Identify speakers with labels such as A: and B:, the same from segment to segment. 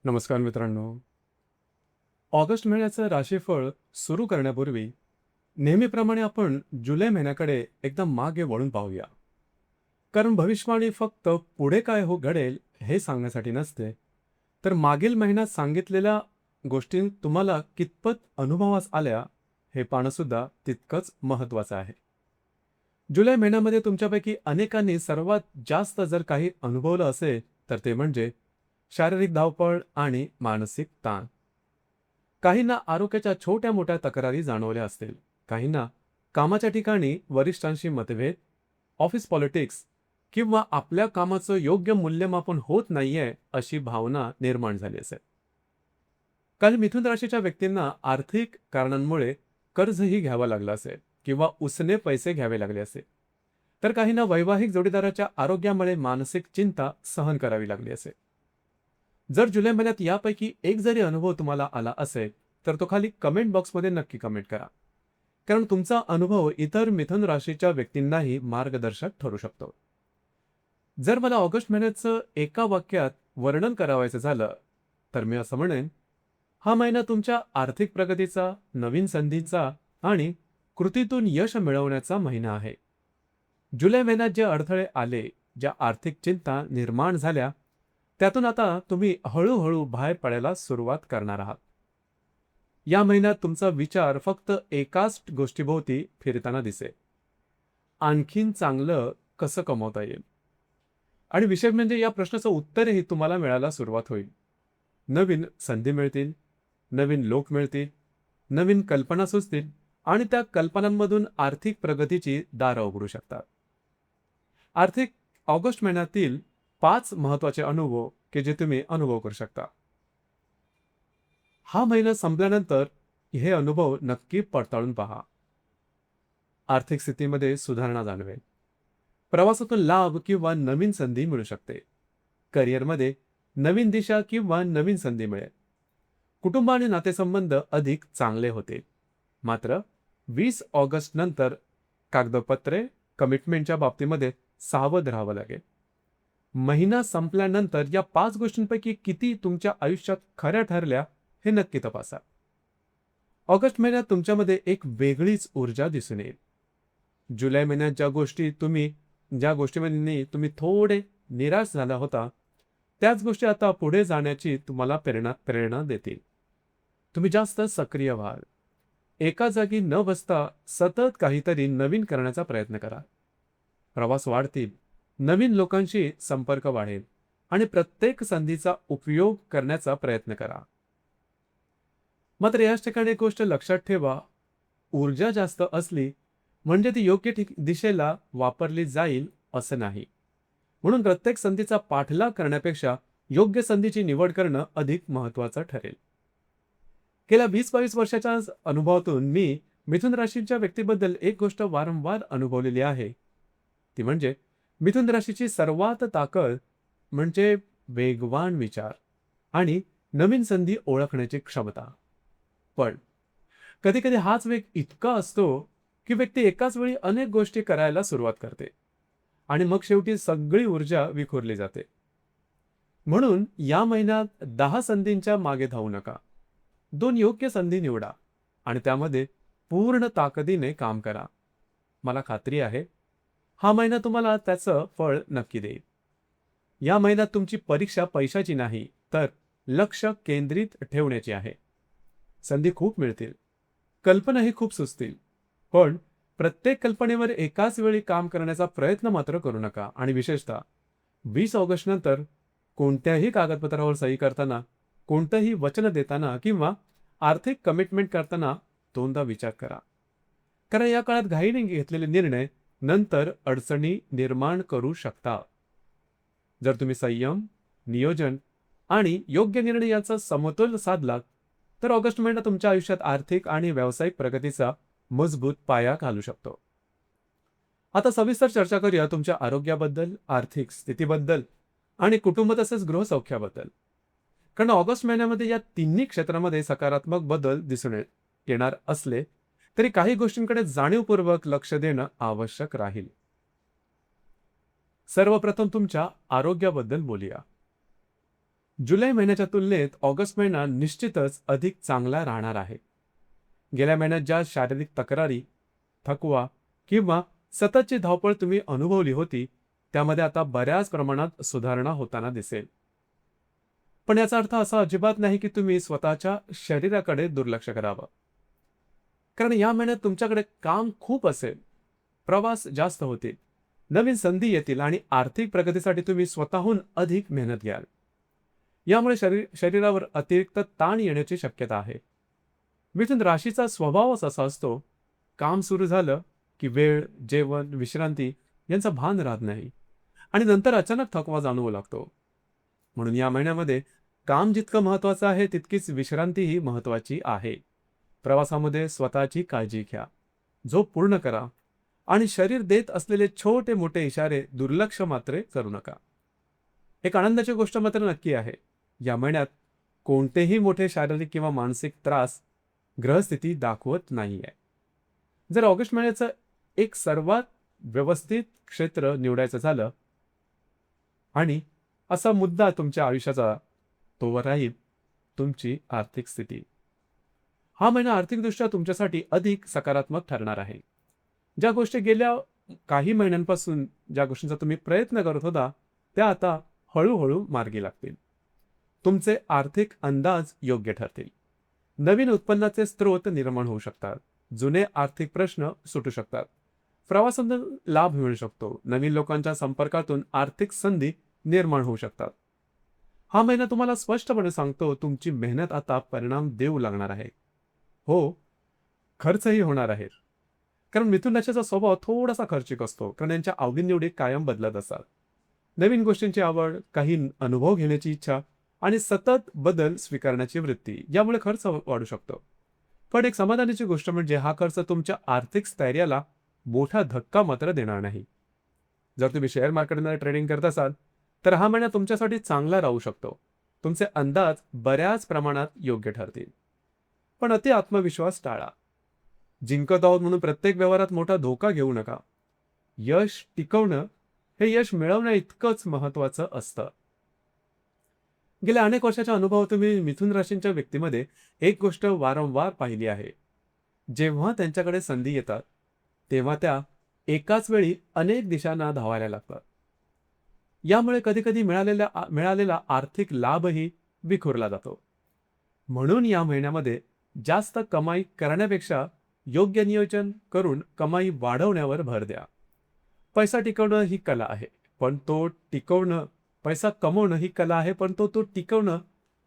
A: नमस्कार मित्रांनो. ऑगस्ट महिन्याचं राशीफळ सुरू करण्यापूर्वी नेहमीप्रमाणे आपण जुलै महिन्याकडे एकदा मागे वळून पाहूया. कारण भविष्यवाणी फक्त पुढे काय घडेल हे सांगण्यासाठी नसते, तर मागील महिन्यात सांगितलेल्या गोष्टी तुम्हाला कितपत अनुभवास आल्या हे पाहणं सुद्धा तितकंच महत्त्वाचं आहे. जुलै महिन्यामध्ये तुमच्यापैकी अनेकांनी सर्वात जास्त जर काही अनुभवलं असेल, तर ते म्हणजे शारीरिक धावपळ आणि मानसिक ताण. काहींना आरोग्याच्या छोट्या मोठ्या तक्रारी जाणवल्या असतील, काहींना कामाच्या ठिकाणी वरिष्ठांशी मतभेद, ऑफिस पॉलिटिक्स किंवा आपल्या कामाचं योग्य मूल्यमापन होत नाहीये अशी भावना निर्माण झाली असेल. काही मिथुन राशीच्या व्यक्तींना आर्थिक कारणांमुळे कर्जही घ्यावं लागलं असेल किंवा उसने पैसे घ्यावे लागले असेल. तर काहींना वैवाहिक जोडीदाराच्या आरोग्यामुळे मानसिक चिंता सहन करावी लागली असेल. जर जुलै महिन्यात यापैकी एक जरी अनुभव तुम्हाला आला असेल, तर तो खाली कमेंट बॉक्समध्ये नक्की कमेंट करा. कारण तुमचा अनुभव इतर मिथुन राशीच्या व्यक्तींनाही मार्गदर्शक ठरू शकतो. जर मला ऑगस्ट महिन्याचं एका वाक्यात वर्णन करावायचं झालं, तर मी असं म्हणेन, हा महिना तुमच्या आर्थिक प्रगतीचा, नवीन संधीचा आणि कृतीतून यश मिळवण्याचा महिना आहे. जुलै महिन्यात जे अडथळे आले, ज्या आर्थिक चिंता निर्माण झाल्या, त्यातून आता तुम्ही हळूहळू बाहेर पडायला सुरुवात करणार आहात. या महिन्यात तुमचा विचार फक्त एकाच गोष्टीभोवती फिरताना दिसेल. आणखीन चांगलं कसं कमवता येईल? आणि विशेष म्हणजे या प्रश्नाचं उत्तरही तुम्हाला मिळायला सुरुवात होईल. नवीन संधी मिळतील, नवीन लोक मिळतील, नवीन कल्पना सुचतील आणि त्या कल्पनांमधून आर्थिक प्रगतीची दारं उघडू शकतात. आर्थिक ऑगस्ट महिन्यातील 5 महत्त्वाचे अनुभव की जे तुम्ही अनुभव करू शकता. हा महिना संपल्यानंतर हे अनुभव नक्की पडताळून पहा. आर्थिक स्थितीमध्ये सुधारणा जाणवेल. प्रवासातून लाभ किंवा नवीन संधी मिळू शकते. करिअरमध्ये नवीन दिशा किंवा नवीन संधी मिळेल. कुटुंब आणि नातेसंबंध अधिक चांगले होतील. मात्र 20 ऑगस्ट नंतर कागदपत्रे, कमिटमेंटच्या बाबतीमध्ये सावध राहावं लागेल. महिना संपल्यानंतर या 5 गोष्टींपैकी किती तुमच्या आयुष्यात खऱ्या ठरल्या हे नक्की तपासा. ऑगस्ट महिन्यात तुमच्यामध्ये एक वेगळीच ऊर्जा दिसून येईल. जुलै महिन्यात ज्या गोष्टीमध्ये तुम्ही थोडे निराश झाला होता, त्याच गोष्टी आता पुढे जाण्याची तुम्हाला प्रेरणा देतील. तुम्ही जास्त सक्रिय व्हाल. एका जागी न बसता सतत काहीतरी नवीन करण्याचा प्रयत्न करा. प्रवास वाढतील, नवीन लोकांशी संपर्क वाढेल आणि प्रत्येक संधीचा उपयोग करण्याचा प्रयत्न करा. मात्र याच ठिकाणी एक गोष्ट लक्षात ठेवा, ऊर्जा जास्त असली म्हणजे ती योग्य दिशेला वापरली जाईल असं नाही. म्हणून प्रत्येक संधीचा पाठलाग करण्यापेक्षा योग्य संधीची निवड करणं अधिक महत्त्वाचं ठरेल. गेल्या 20-22 वर्षाच्या अनुभवातून मी मिथुन राशीच्या व्यक्तीबद्दल एक गोष्ट वारंवार अनुभवलेली आहे. ती म्हणजे मिथुन राशीची सर्वात ताकद म्हणजे वेगवान विचार आणि नवीन संधी ओळखण्याची क्षमता. पण कधी-कधी हाच वेग इतका असतो की व्यक्ती एकाच वेळी अनेक गोष्टी करायला सुरुवात करते आणि मग शेवटी सगळी ऊर्जा विखुरली जाते. म्हणून या महिन्यात 10 संधींच्या मागे धावू नका. 2 योग्य संधी निवडा आणि त्यामध्ये पूर्ण ताकदीने काम करा. मला खात्री आहे, हा महिना तुम्हाला त्याचं फळ नक्की देईल. या महिन्यात तुमची परीक्षा पैशाची नाही, तर लक्ष केंद्रित ठेवण्याची आहे. संधी खूप मिळतील, कल्पनाही खूप सुचतील, पण प्रत्येक कल्पनेवर एकाच वेळी काम करण्याचा प्रयत्न मात्र करू नका. आणि विशेषतः 20 ऑगस्ट नंतर कोणत्याही कागदपत्रावर सही करताना, कोणतंही वचन देताना किंवा आर्थिक कमिटमेंट करताना दोनदा विचार करा. कारण या काळात घाईने घेतलेले निर्णय नंतर अडचणी निर्माण करू शकतात. जर तुम्ही संयम, नियोजन आणि योग्य निर्णय याचा समतोल साधलात, तर ऑगस्ट महिना तुमच्या आयुष्यात आर्थिक आणि व्यावसायिक प्रगतीचा मजबूत पाया घालू शकतो. आता सविस्तर चर्चा करूया तुमच्या आरोग्याबद्दल, आर्थिक स्थितीबद्दल आणि कुटुंब तसेच गृहसौख्याबद्दल. कारण ऑगस्ट महिन्यामध्ये या तिन्ही क्षेत्रामध्ये सकारात्मक बदल दिसून येणार असले तरी काही गोष्टींकडे जाणीवपूर्वक लक्ष देणं आवश्यक राहील. सर्वप्रथम तुमच्या आरोग्याबद्दल बोलूया. जुलै महिन्याच्या तुलनेत ऑगस्ट महिना निश्चितच अधिक चांगला राहणार आहे. गेल्या महिन्यात ज्या शारीरिक तक्रारी, थकवा किंवा सततची धावपळ तुम्ही अनुभवली होती, त्यामध्ये आता बऱ्याच प्रमाणात सुधारणा होताना दिसेल. पण याचा अर्थ असा अजिबात नाही की तुम्ही स्वतःच्या शरीराकडे दुर्लक्ष करावं. कारण या महिन्यात तुमच्याकडे काम खूप असेल, प्रवास जास्त होतील, नवीन संधी येतील आणि आर्थिक प्रगतीसाठी तुम्ही स्वतःहून अधिक मेहनत घ्याल. यामुळे शरीरावर अतिरिक्त ताण येण्याची शक्यता आहे. मिथुन राशीचा स्वभावच असा असतो, काम सुरू झालं की वेळ, जेवण, विश्रांती यांचं भान राहत नाही आणि नंतर अचानक थकवा जाणवू लागतो. म्हणून या महिन्यामध्ये काम जितकं महत्त्वाचं आहे, तितकीच विश्रांतीही महत्त्वाची आहे. प्रवासामध्ये स्वतःची काळजी घ्या, झोप पूर्ण करा आणि शरीर देत असलेले छोटे मोठे इशारे दुर्लक्ष मात्र करू नका. एक आनंदाची गोष्ट मात्र नक्की आहे, या महिन्यात कोणतेही मोठे शारीरिक किंवा मानसिक त्रास ग्रहस्थिती दाखवत नाहीये. जर ऑगस्ट महिन्याचं एक सर्वात व्यवस्थित क्षेत्र निवडायचं झालं आणि असा मुद्दा तुमच्या आयुष्याचा, तो राहील तुमची आर्थिक स्थिती. हा महिना आर्थिकदृष्ट्या तुमच्यासाठी अधिक सकारात्मक ठरणार आहे. ज्या गोष्टी गेल्या काही महिन्यांपासून ज्या गोष्टींचा तुम्ही प्रयत्न करत होता, त्या आता हळूहळू मार्गी लागतील. तुमचे आर्थिक अंदाज योग्य ठरतील. नवीन उत्पन्नाचे स्रोत निर्माण होऊ शकतात. जुने आर्थिक प्रश्न सुटू शकतात. प्रवासातून लाभ मिळू शकतो. नवीन लोकांच्या संपर्कातून आर्थिक संधी निर्माण होऊ शकतात. हा महिना तुम्हाला स्पष्टपणे सांगतो, तुमची मेहनत आता परिणाम देऊ लागणार आहे. हो, खर्चही होणार आहे. कारण मिथुन राशीचा स्वभाव थोडासा खर्चिक असतो, कारण यांच्या आवडीनिवडी कायम बदलत असतात. नवीन गोष्टींची आवड, काही अनुभव घेण्याची इच्छा आणि सतत बदल स्वीकारण्याची वृत्ती, यामुळे खर्च वाढू शकतो. पण एक समाधानाची गोष्ट म्हणजे हा खर्च तुमच्या आर्थिक स्थैर्याला मोठा धक्का मात्र देणार नाही. जर तुम्ही शेअर मार्केटमध्ये ट्रेडिंग करत असाल, तर हा महिना तुमच्यासाठी चांगला राहू शकतो. तुमचे अंदाज बऱ्याच प्रमाणात योग्य ठरतील. पण अति आत्मविश्वास टाळा. जिंकत आहोत म्हणून प्रत्येक व्यवहारात मोठा धोका घेऊ नका. यश टिकवणं हे यश मिळवण्या इतकंच महत्वाचं असतं. गेल्या अनेक वर्षाच्या अनुभवात तुम्ही मिथुन राशींच्या व्यक्तीमध्ये एक गोष्ट वारंवार पाहिली आहे. जेव्हा त्यांच्याकडे संधी येतात, तेव्हा त्या एकाच वेळी अनेक दिशांना धावायला लागतात. यामुळे कधीकधी मिळालेला आर्थिक लाभही विखुरला जातो. म्हणून या महिन्यामध्ये जास्त कमाई करण्यापेक्षा योग्य नियोजन करून कमाई वाढवण्यावर भर द्या. पैसा टिकवणं ही कला आहे, पण तो टिकवणं पैसा कमवणं ही कला आहे, पण तो टिकवणं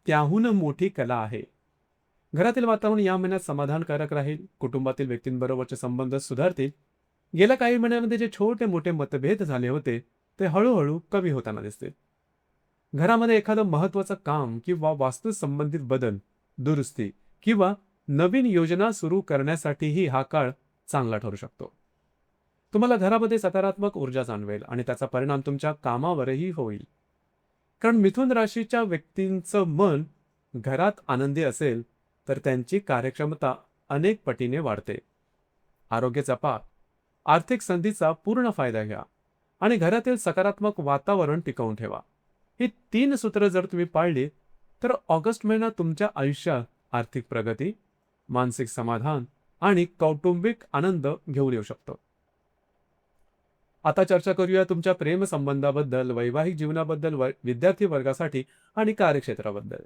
A: त्याहून मोठी कला आहे. घरातील वातावरण या महिन्यात समाधानकारक राहील. कुटुंबातील व्यक्तींबरोबरचे संबंध सुधारतील. गेल्या काही महिन्यांमध्ये जे छोटे मोठे मतभेद झाले होते, ते हळूहळू कमी होताना दिसतील. घरामध्ये एखादं महत्त्वाचं काम किंवा वास्तू संबंधित बदल, दुरुस्ती किंवा नवीन योजना सुरू करण्यासाठीही हा काळ चांगला ठरू शकतो. तुम्हाला घरामध्ये सकारात्मक ऊर्जा जाणवेल आणि त्याचा परिणाम तुमच्या कामावरही होईल. कारण मिथुन राशीच्या व्यक्तींचं मन घरात आनंदी असेल, तर त्यांची कार्यक्षमता अनेक पटीने वाढते. आरोग्य जपा, आर्थिक संधीचा पूर्ण फायदा घ्या आणि घरातील सकारात्मक वातावरण टिकवून ठेवा. ही 3 सूत्र जर तुम्ही पाळली, तर ऑगस्ट महिना तुमच्या आयुष्यात आर्थिक प्रगती, मानसिक समाधान आणि कौटुंबिक आनंद घेऊन येऊ शकतो. आता चर्चा करूया तुमच्या प्रेम संबंधाबद्दल, वैवाहिक जीवनाबद्दल, विद्यार्थी वर्गासाठी आणि कार्यक्षेत्राबद्दल.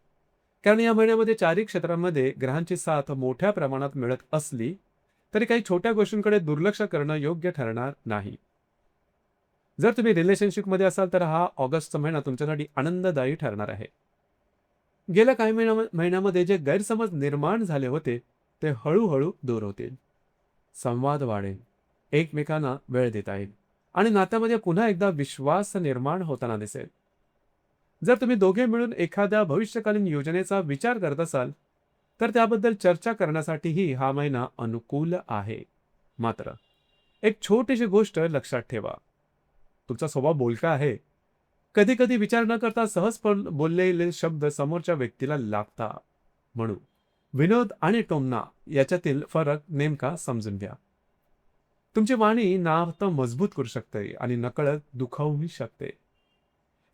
A: कारण या महिन्यामध्ये चारही क्षेत्रांमध्ये ग्रहांची साथ मोठ्या प्रमाणात मिळत असली, तरी काही छोट्या गोष्टींकडे दुर्लक्ष करणं योग्य ठरणार नाही. जर तुम्ही रिलेशनशिपमध्ये असाल, तर हा ऑगस्टचा महिना तुमच्यासाठी आनंददायी ठरणार आहे. गेल्या काही महिन्यामध्ये जे गैरसमज निर्माण झाले होते, ते हळूहळू दूर होतील. संवाद वाढेल, एकमेकांना वेळ देता येईल आणि नात्यामध्ये पुन्हा एकदा विश्वास निर्माण होताना दिसेल. जर तुम्ही दोघे मिळून एखाद्या भविष्यकालीन योजनेचा विचार करत असाल, तर त्याबद्दल चर्चा करण्यासाठीही हा महिना अनुकूल आहे. मात्र एक छोटीशी गोष्ट लक्षात ठेवा, तुमचा स्वभाव बोलका आहे. कधी कधी विचार न करता सहज बोललेले शब्द समोरच्या व्यक्तीला लागतात. म्हणून विनोद आणि टोमणा याच्यातील फरक नेमका समजून घ्या. तुमची वाणी नातं मजबूत करू शकते आणि नकळत दुखावूही शकते.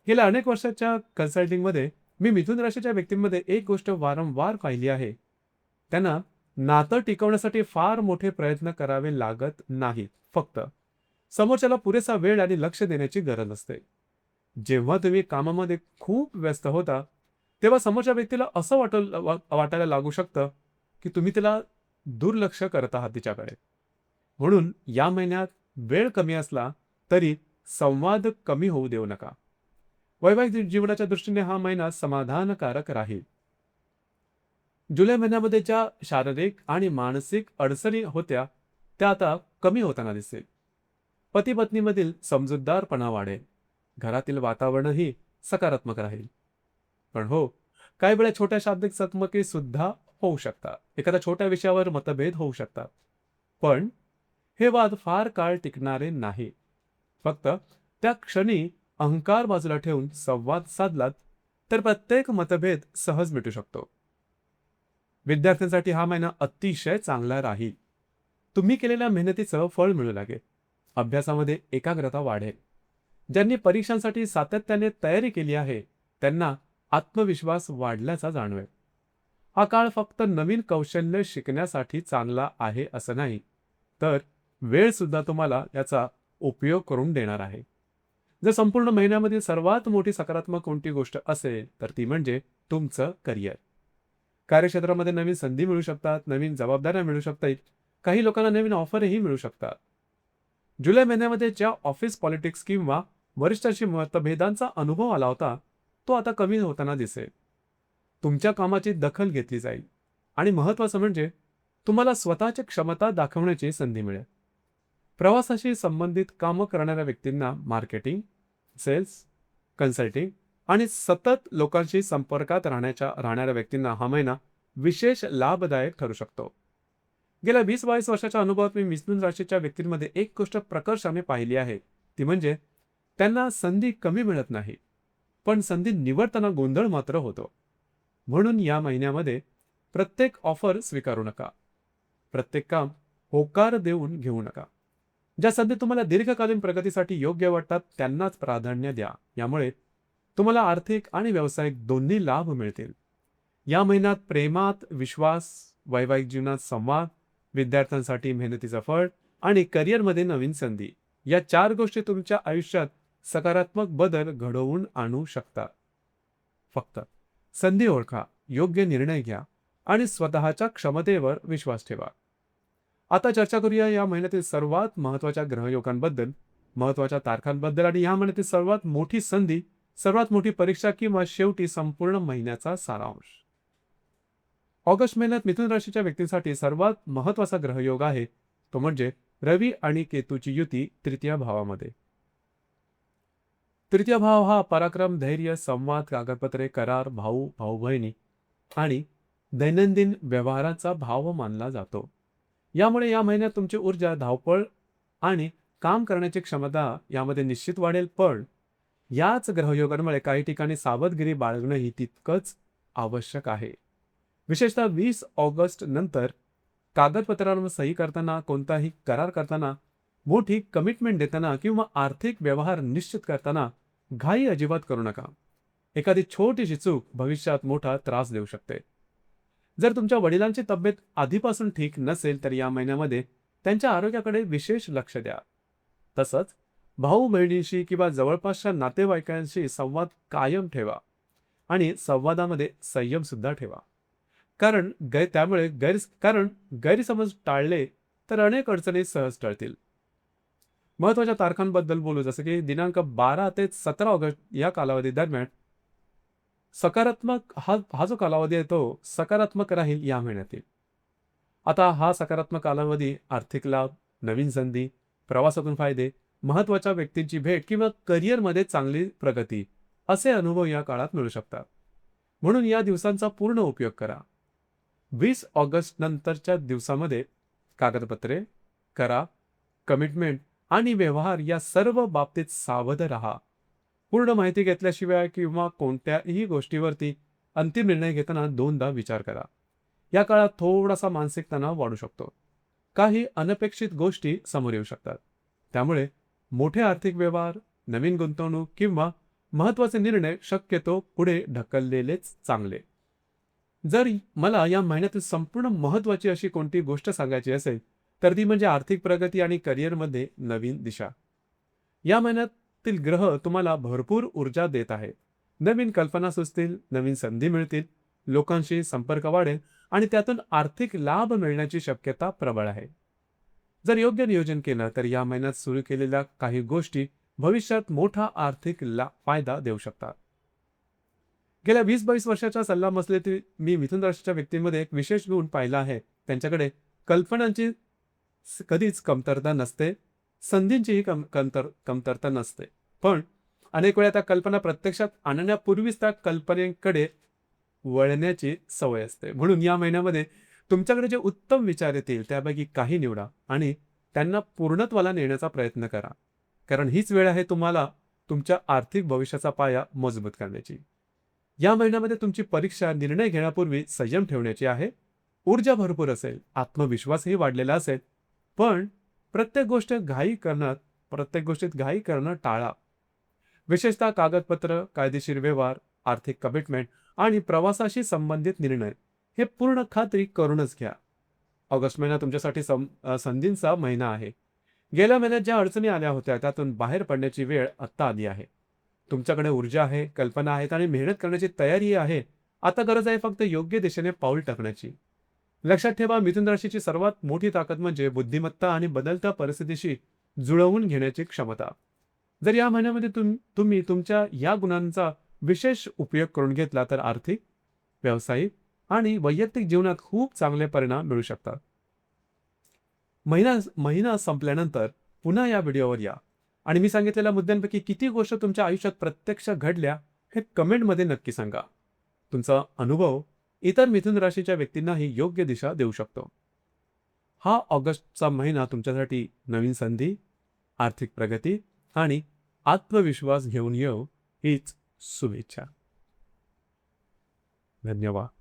A: गेल्या अनेक वर्षाच्या कन्सल्टिंगमध्ये मी मिथुन राशीच्या व्यक्तींमध्ये एक गोष्ट वारंवार पाहिली आहे. त्यांना नातं टिकवण्यासाठी फार मोठे प्रयत्न करावे लागत नाहीत. फक्त समोरच्याला पुरेसा वेळ आणि लक्ष देण्याची गरज असते. जेव्हा तुम्ही कामामध्ये खूप व्यस्त होता, तेव्हा समोरच्या व्यक्तीला असं वाटायला लागू शकतं, की तुम्ही तिला दुर्लक्ष करत आहात तिच्याकडे. म्हणून या महिन्यात वेळ कमी असला तरी संवाद कमी होऊ देऊ नका. वैवाहिक जीवनाच्या दृष्टीने हा महिना समाधानकारक राहील. जुलै महिन्यामध्ये ज्या शारीरिक आणि मानसिक अडचणी होत्या त्या आता कमी होताना दिसेल. पती पत्नीमधील समजूतदारपणा वाढेल. घरातील वातावरणही सकारात्मक राहील. पण हो, काही वेळा छोट्या शाब्दिक चकमकी सुद्धा होऊ शकतात. एखाद्या छोट्या विषयावर मतभेद होऊ शकतात. पण हे वाद फार काळ टिकणारे नाही. फक्त त्या क्षणी अहंकार बाजूला ठेवून संवाद साधलात तर प्रत्येक मतभेद सहज मिटू शकतो. विद्यार्थ्यांसाठी हा महिना अतिशय चांगला राहील. तुम्ही केलेल्या मेहनतीचं फळ मिळू लागेल. अभ्यासामध्ये एकाग्रता वाढेल. ज्यांनी परीक्षांसाठी सातत्याने तयारी केली आहे त्यांना आत्मविश्वास वाढल्याचा जाणवेल. हा काळ फक्त नवीन कौशल्य शिकण्यासाठी चांगला आहे असं नाही, तर वेळ सुद्धा तुम्हाला याचा उपयोग करून देणार आहे. जर संपूर्ण महिन्यामधील सर्वात मोठी सकारात्मक कोणती गोष्ट असेल तर ती म्हणजे तुमचं करिअर. कार्यक्षेत्रामध्ये नवीन संधी मिळू शकतात, नवीन जबाबदाऱ्या मिळू शकतात, काही लोकांना नवीन ऑफरही मिळू शकतात. जुलै महिन्यामध्ये ज्या ऑफिस पॉलिटिक्स किंवा वरिष्ठांशी मतभेदांचा अनुभव आला होता तो आता कमी होताना दिसेल. तुमच्या कामाची दखल घेतली जाईल आणि महत्त्वाचं म्हणजे तुम्हाला स्वतःची क्षमता दाखवण्याची संधी मिळेल. प्रवासाशी संबंधित कामं करणाऱ्या व्यक्तींना मार्केटिंग, सेल्स, कन्सल्टिंग आणि सतत लोकांशी संपर्कात राहणाऱ्या व्यक्तींना हा महिना विशेष लाभदायक ठरू शकतो. गेल्या 20-22 वर्षाच्या अनुभवात मी मिथुन राशीच्या व्यक्तींमध्ये एक गोष्ट प्रकर्षाने पाहिली आहे. ती म्हणजे त्यांना संधी कमी मिळत नाही, पण संधी निवडताना गोंधळ मात्र होतो. म्हणून या महिन्यामध्ये प्रत्येक ऑफर स्वीकारू नका. प्रत्येक काम होकार देऊन घेऊ नका. ज्या संधी तुम्हाला दीर्घकालीन प्रगतीसाठी योग्य वाटतात त्यांनाच प्राधान्य द्या. यामुळे तुम्हाला आर्थिक आणि व्यावसायिक दोन्ही लाभ मिळतील. या महिन्यात प्रेमात विश्वास, वैवाहिक जीवनात संवाद, विद्यार्थ्यांसाठी मेहनतीचं फळ आणि करिअरमध्ये नवीन संधी या 4 गोष्टी तुमच्या आयुष्यात सकारात्मक बदल घडवून आणू शकतात. फक्त संधी ओळखा, योग्य निर्णय घ्या आणि स्वतःच्या क्षमतेवर विश्वास ठेवा. आता चर्चा करूया या महिन्यातील सर्वात महत्त्वाच्या ग्रहयोगांबद्दल, महत्त्वाच्या तारखांबद्दल आणि या महिन्यातील सर्वात मोठी संधी, सर्वात मोठी परीक्षा किंवा शेवटी संपूर्ण महिन्याचा सारांश. ऑगस्ट महिन्यात मिथुन राशीच्या व्यक्तींसाठी सर्वात महत्त्वाचा ग्रहयोग आहे तो म्हणजे रवी आणि केतूची युती तृतीय भावामध्ये. तृतीय भाव हा पराक्रम, धैर्य, संवाद, कागदपत्रे, करार, भाऊ, भाऊ बहिणी आणि दैनंदिन व्यवहाराचा भाव मानला जातो. यामुळे या महिन्यात तुमची ऊर्जा, धावपळ आणि काम करण्याची क्षमता यामध्ये निश्चित वाढेल. पण याच ग्रहयोगांमुळे काही ठिकाणी सावधगिरी बाळगणं ही तितकंच आवश्यक आहे. विशेषतः 20 ऑगस्ट नंतर कागदपत्रांवर सही करताना, कोणताही करार करताना, मोठी कमिटमेंट देताना किंवा आर्थिक व्यवहार निश्चित करताना घाई अजिबात करू नका. एखादी छोटीशी चूक भविष्यात मोठा त्रास देऊ शकते. जर तुमच्या वडिलांची तब्येत आधीपासून ठीक नसेल तर या महिन्यामध्ये त्यांच्या आरोग्याकडे विशेष लक्ष द्या. तसंच भाऊ बहिणींशी किंवा जवळपासच्या नातेवाईकांशी संवाद कायम ठेवा आणि संवादामध्ये संयम सुद्धा ठेवा. कारण गैरसमज टाळले तर अनेक अडचणी सहज टळतील. महत्त्वाच्या तारखांबद्दल बोलू, जसं की दिनांक 12 ते 17 ऑगस्ट या कालावधी दरम्यान सकारात्मक हा जो कालावधी आहे तो सकारात्मक राहील या महिन्यातील. आता हा सकारात्मक कालावधी आर्थिक लाभ, नवीन संधी, प्रवासातून फायदे, महत्त्वाच्या व्यक्तींची भेट किंवा करिअरमध्ये चांगली प्रगती असे अनुभव या काळात मिळू शकतात. म्हणून या दिवसांचा पूर्ण उपयोग करा. 20 ऑगस्ट नंतरच्या दिवसामध्ये कागदपत्रे, करा, कमिटमेंट आणि व्यवहार या सर्व बाबतीत सावध राहा. पूर्ण माहिती घेतल्याशिवाय किंवा कोणत्याही गोष्टीवरती अंतिम निर्णय घेताना दोनदा विचार करा. या काळात थोडासा मानसिक तणाव वाढू शकतो. काही अनपेक्षित गोष्टी समोर येऊ शकतात. त्यामुळे मोठे आर्थिक व्यवहार, नवीन गुंतवणूक किंवा महत्त्वाचे निर्णय शक्यतो पुढे ढकललेलेच चांगले. जर मला या महिन्यातील संपूर्ण महत्त्वाची अशी कोणती गोष्ट सांगायची असेल, तर ती म्हणजे आर्थिक प्रगती आणि करिअरमध्ये नवीन दिशा. या महिन्यातील ग्रह तुम्हाला भरपूर ऊर्जा देत आहे. नवीन कल्पना सुचतील, नवीन संधी मिळतील, लोकांशी संपर्क वाढेल आणि त्यातून आर्थिक लाभ मिळण्याची शक्यता प्रबळ आहे. जर योग्य नियोजन केलं तर या महिन्यात सुरू केलेल्या काही गोष्टी भविष्यात मोठा आर्थिक फायदा देऊ शकतात. गेल्या 20-22 वर्षाच्या सल्लामसलीतील मी मिथुन राशीच्या व्यक्तींमध्ये एक विशेष गुण पाहिला आहे. त्यांच्याकडे कल्पनांची कधीच कमतरता नसते, संधींचीही कमतरता नसते. पण अनेक वेळा त्या कल्पना प्रत्यक्षात आणण्यापूर्वीच त्या कल्पनेकडे वळण्याची सवय असते. म्हणून या महिन्यामध्ये तुमच्याकडे जे उत्तम विचार येतील त्यापैकी काही निवडा आणि त्यांना पूर्णत्वाला नेण्याचा प्रयत्न करा. कारण हीच वेळ आहे तुम्हाला तुमच्या आर्थिक भविष्याचा पाया मजबूत करण्याची. या महिन्यामध्ये तुमची परीक्षा निर्णय घेण्यापूर्वी संयम ठेवण्याची आहे. ऊर्जा भरपूर असेल, आत्मविश्वासही वाढलेला असेल, पण प्रत्येक गोष्टीत घाई करणं टाळा. विशेषतः कागदपत्र, कायदेशीर व्यवहार, आर्थिक कमिटमेंट आणि प्रवासाशी संबंधित निर्णय हे पूर्ण खात्री करूनच घ्या. ऑगस्ट महिना तुमच्यासाठी संधींचा महिना आहे. गेल्या महिन्यात ज्या अडचणी आल्या होत्या त्यातून बाहेर पडण्याची वेळ आत्ता आली आहे. तुमच्याकडे ऊर्जा आहे, कल्पना आहेत आणि मेहनत करण्याची तयारी आहे. आता गरज आहे फक्त योग्य दिशेने पाऊल टाकण्याची. लक्षात ठेवा, मिथुन राशीची सर्वात मोठी ताकद म्हणजे बुद्धिमत्ता आणि बदलत्या परिस्थितीशी जुळवून घेण्याची क्षमता. जर या महिन्यामध्ये तुम्ही तुमच्या या गुणांचा विशेष उपयोग करून घेतला तर आर्थिक, व्यावसायिक आणि वैयक्तिक जीवनात खूप चांगले परिणाम मिळू शकतात. महिना संपल्यानंतर पुन्हा या व्हिडिओवर या आणि मी सांगितलेल्या मुद्द्यांपैकी किती गोष्ट तुमच्या आयुष्यात प्रत्यक्ष घडल्या हे कमेंटमध्ये नक्की सांगा. तुमचा अनुभव इतर मिथुन राशीच्या व्यक्तींनाही योग्य दिशा देऊ शकतो. हा ऑगस्टचा महिना तुमच्यासाठी नवीन संधी, आर्थिक प्रगती आणि आत्मविश्वास घेऊन येऊ हीच शुभेच्छा. धन्यवाद.